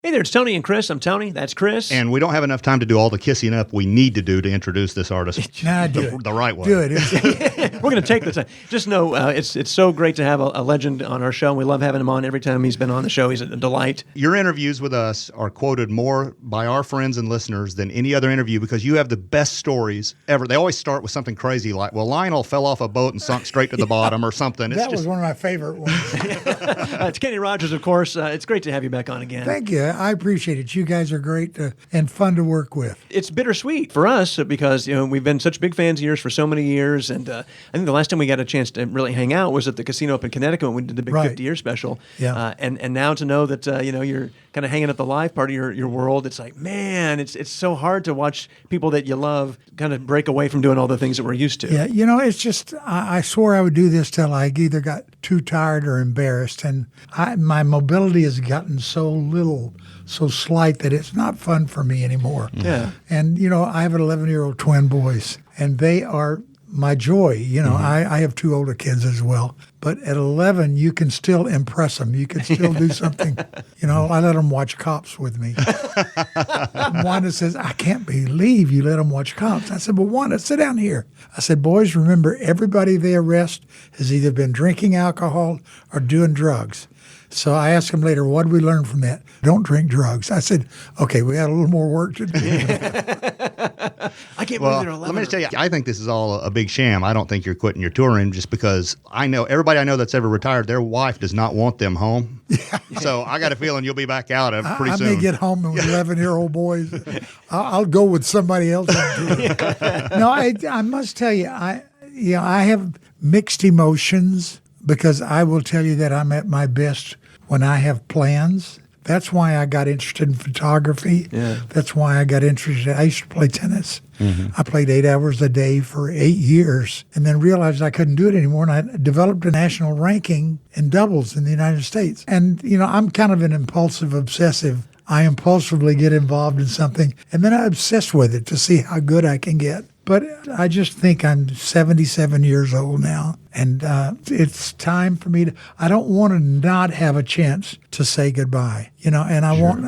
Hey there, it's Tony and Kris. I'm Tony. That's Kris. And we don't have enough time to do all the kissing up we need to do to introduce this artist the right way. Do it. We're going to take the time. Just know it's so great to have a legend on our show. We love having him on. Every time he's been on the show, he's a delight. Your interviews with us are quoted more by our friends and listeners than any other interview because you have the best stories ever. They always start with something crazy like, well, Lionel fell off a boat and sunk straight to the bottom or something. That was one of my favorite ones. It's Kenny Rogers, of course. It's great to have you back on again. Thank you. I appreciate it. You guys are great and fun to work with. It's bittersweet for us because we've been such big fans of yours for so many years, and I think the last time we got a chance to really hang out was at the casino up in Connecticut when we did the big 50-year special. Yeah. And now to know that you're kind of hanging at the live part of your world, it's like, man, it's so hard to watch people that you love kind of break away from doing all the things that we're used to. Yeah, it's just I swore I would do this till I either got too tired or embarrassed, and my mobility has gotten so little, so slight that it's not fun for me anymore. Yeah. And, I have an 11-year-old twin boys, and they are my joy. I have two older kids as well. But at 11, you can still impress them. You can still do something. I let them watch Cops with me. Wanda says, I can't believe you let them watch Cops. I said, well, Wanda, sit down here. I said, boys, remember, everybody they arrest has either been drinking alcohol or doing drugs. So I asked him later, what did we learn from that? Don't drink drugs. I said, okay, we got a little more work to do. I can't believe they're 11. Let me just tell you, I think this is all a big sham. I don't think you're quitting your touring just because I know everybody I know that's ever retired, their wife does not want them home. So I got a feeling you'll be back out pretty soon. I may get home with 11-year-old boys. I'll go with somebody else. No, I must tell you, I have mixed emotions because I will tell you that I'm at my best when I have plans. That's why I got interested in photography. Yeah. That's why I got interested. I used to play tennis. Mm-hmm. I played 8 hours a day for 8 years and then realized I couldn't do it anymore. And I developed a national ranking in doubles in the United States. And, I'm kind of an impulsive obsessive. I impulsively get involved in something and then I obsess with it to see how good I can get. But I just think I'm 77 years old now, and it's time for me I don't want to not have a chance to say goodbye, and I want,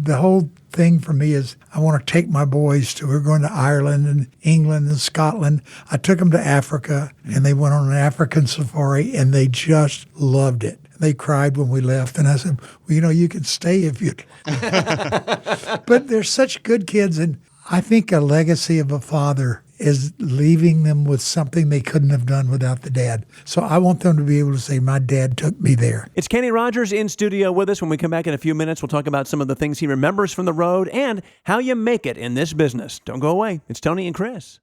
the whole thing for me is I want to take my boys we're going to Ireland and England and Scotland. I took them to Africa, and they went on an African safari, and they just loved it. They cried when we left, and I said, well, you can stay if you'd. But they're such good kids, and I think a legacy of a father is leaving them with something they couldn't have done without the dad. So I want them to be able to say, my dad took me there. It's Kenny Rogers in studio with us. When we come back in a few minutes, we'll talk about some of the things he remembers from the road and how you make it in this business. Don't go away. It's Tony and Kris.